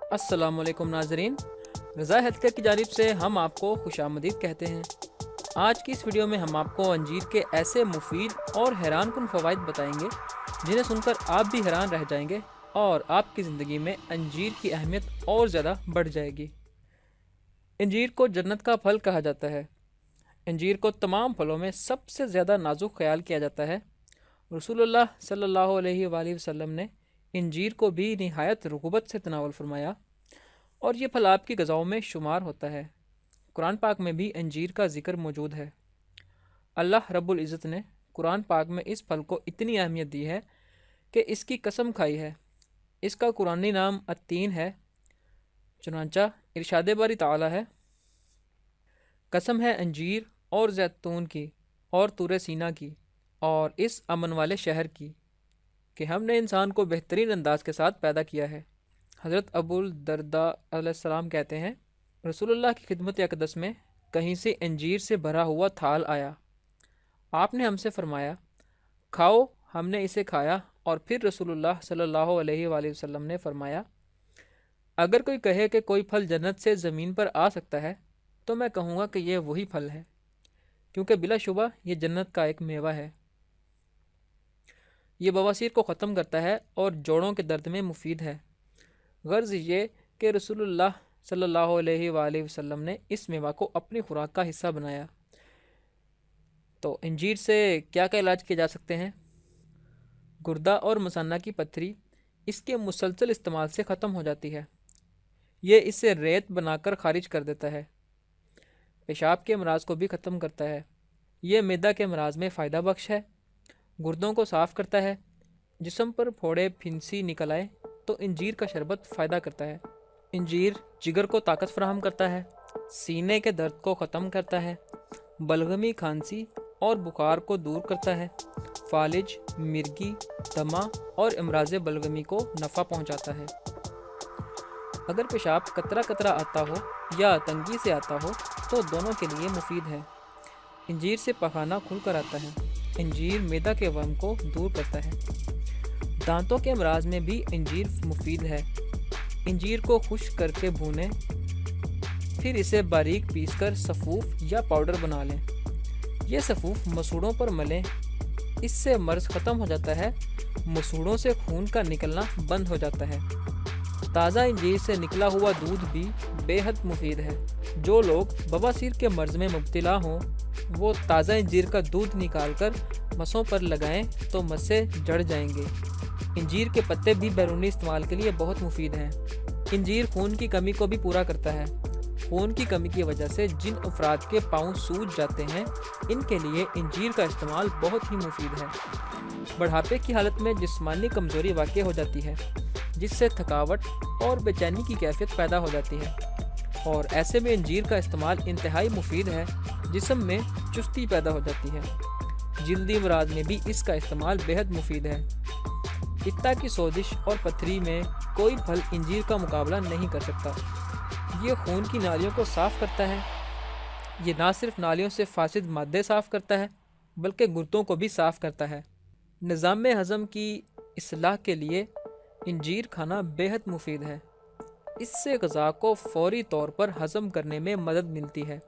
अस्सलाम वालेकुम नाजरीन, रज़ा हेल्थ केयर की जानिब से हम आपको खुशामदीद कहते हैं। आज की इस वीडियो में हम आपको अंजीर के ऐसे मुफीद और हैरान कुन फ़वाइद बताएंगे जिन्हें सुनकर आप भी हैरान रह जाएंगे और आपकी ज़िंदगी में अंजीर की अहमियत और ज़्यादा बढ़ जाएगी। अंजीर को जन्नत का फल कहा जाता है। अंजीर को तमाम फलों में सबसे ज़्यादा नाजुक ख्याल किया जाता है। रसूलुल्लाह सल्लल्लाहु अलैहि वसल्लम ने अंजीर को भी निहायत रग़बत से तनावल फरमाया और ये फल आपकी ग़िज़ाओं में शुमार होता है। कुरान पाक में भी अंजीर का ज़िक्र मौजूद है। अल्लाह रब्बुल इज़्ज़त ने कुरान पाक में इस फल को इतनी अहमियत दी है कि इसकी कसम खाई है। इसका कुरानी नाम अत्तीन है। चुनांचा इरशाद बारी ताला है, कसम है अंजीर और जैतून की और तूरे सीना की और इस अमन वाले शहर की कि हमने इंसान को बेहतरीन अंदाज के साथ पैदा किया है। हज़रत अबूल दरदा अलैहिस्सलाम कहते हैं, रसूलुल्लाह की खिदमत अक़दस में कहीं से अंजीर से भरा हुआ थाल आया। आपने हमसे फरमाया, खाओ। हमने इसे खाया और फिर रसूलुल्लाह सल्लल्लाहु अलैहि वसल्लम ने फरमाया, अगर कोई कहे कि कोई फल जन्नत से ज़मीन पर आ सकता है तो मैं कहूँगा कि यह वही फल है, क्योंकि बिलाशुबा ये जन्नत का एक मेवा है। ये बवासीर को ख़त्म करता है और जोड़ों के दर्द में मुफीद है। गर्ज़ ये कि रसूलुल्लाह सल्लल्लाहु अलैहि वसल्लम ने इस मेवा को अपनी खुराक का हिस्सा बनाया। तो अंजीर से क्या क्या इलाज किए जा सकते हैं? गुर्दा और मसाना की पत्थरी इसके मुसलसल इस्तेमाल से ख़त्म हो जाती है। ये इसे रेत बनाकर खारिज कर देता है। पेशाब के अमराज को भी ख़त्म करता है। ये मैदा के अमराज में फ़ायदा बख्श है। गुर्दों को साफ़ करता है। जिस्म पर फोड़े फिंसी निकल आए तो अंजीर का शरबत फ़ायदा करता है। अंजीर जिगर को ताकत फराहम करता है, सीने के दर्द को ख़त्म करता है, बलगमी, खांसी और बुखार को दूर करता है, फालिज, मिर्गी, दमा और अमराज बलगमी को नफ़ा पहुँचाता है। अगर पेशाब कतरा कतरा आता हो या तंगी से आता हो तो दोनों के लिए मुफीद है। अंजीर से पखाना खुल कर आता है। अंजीर मैदा के वहम को दूर करता है। दांतों के अमराज में भी अंजीर मुफीद है। अंजीर को खुश्क करके भूनें, फिर इसे बारीक पीसकर सफ़ूफ या पाउडर बना लें। ये सफ़ूफ मसूड़ों पर मलें, इससे मर्ज़ ख़त्म हो जाता है। मसूड़ों से खून का निकलना बंद हो जाता है। ताज़ा अंजीर से निकला हुआ दूध भी बेहद मुफीद है। जो लोग बवासीर के मर्ज़ में मुब्तला हों वो ताज़ा अंजीर का दूध निकालकर मसों पर लगाएं तो मस्से जड़ जाएंगे। अंजीर के पत्ते भी बैरूनी इस्तेमाल के लिए बहुत मुफीद हैं। अंजीर खून की कमी को भी पूरा करता है। खून की कमी की वजह से जिन अफराद के पाँव सूज जाते हैं इनके लिए अंजीर का इस्तेमाल बहुत ही मुफीद है। बुढ़ापे की हालत में जिस्मानी कमज़ोरी वाक़ई हो जाती है, जिससे थकावट और बेचैनी की कैफियत पैदा हो जाती है और ऐसे में अंजीर का इस्तेमाल इंतहाई मुफीद है। जिस्म में चुस्ती पैदा हो जाती है। जल्दी अमराज में भी इसका इस्तेमाल बेहद मुफीद है। पित्ता की सोजिश और पथरी में कोई फल अंजीर का मुकाबला नहीं कर सकता। ये खून की नालियों को साफ़ करता है। ये ना सिर्फ नालियों से फासिद मादे साफ़ करता है बल्कि गुर्दों को भी साफ़ करता है। निज़ाम हज़म की इस्लाह के लिए अंजीर खाना बेहद मुफीद है। इससे ग़िज़ा को फ़ौरी तौर पर हज़म करने में मदद मिलती है।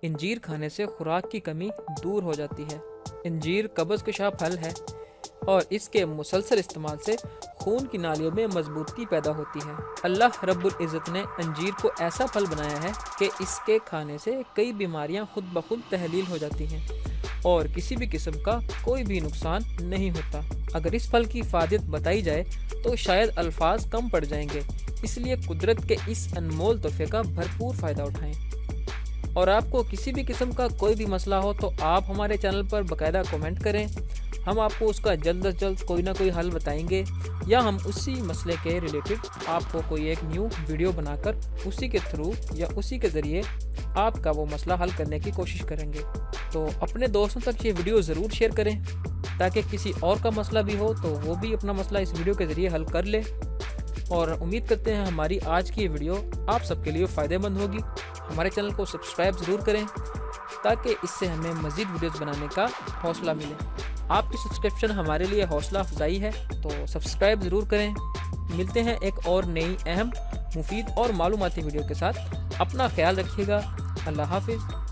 अंजीर खाने से खुराक की कमी दूर हो जाती है। अंजीर कब्ज़ कशा फल है और इसके मुसलसल इस्तेमाल से खून की नालियों में मजबूती पैदा होती है। अल्लाह रब्बुल इज़्ज़त ने अंजीर को ऐसा फल बनाया है कि इसके खाने से कई बीमारियां खुद ब खुद तहलील हो जाती हैं और किसी भी किस्म का कोई भी नुकसान नहीं होता। अगर इस फल की फ़ायदत बताई जाए तो शायद अल्फाज कम पड़ जाएंगे, इसलिए कुदरत के इस अनमोल तोहफे का भरपूर फ़ायदा उठाएं। और आपको किसी भी किस्म का कोई भी मसला हो तो आप हमारे चैनल पर बाकायदा कमेंट करें। हम आपको उसका जल्द अज जल्द कोई ना कोई हल बताएंगे या हम उसी मसले के रिलेटेड आपको कोई एक न्यू वीडियो बनाकर उसी के थ्रू या उसी के ज़रिए आपका वो मसला हल करने की कोशिश करेंगे। तो अपने दोस्तों तक ये वीडियो ज़रूर शेयर करें ताकि किसी और का मसला भी हो तो वो भी अपना मसला इस वीडियो के ज़रिए हल कर ले। और उम्मीद करते हैं हमारी आज की वीडियो आप सबके लिए फ़ायदेमंद होगी। हमारे चैनल को सब्सक्राइब ज़रूर करें ताकि इससे हमें मज़ीद वीडियोज़ बनाने का हौसला मिले। आपकी सब्सक्रिप्शन हमारे लिए हौसला अफजाई है, तो सब्सक्राइब ज़रूर करें। मिलते हैं एक और नई अहम مفید اور معلوماتی ویڈیو کے ساتھ اپنا خیال رکھیے گا۔ اللہ حافظ۔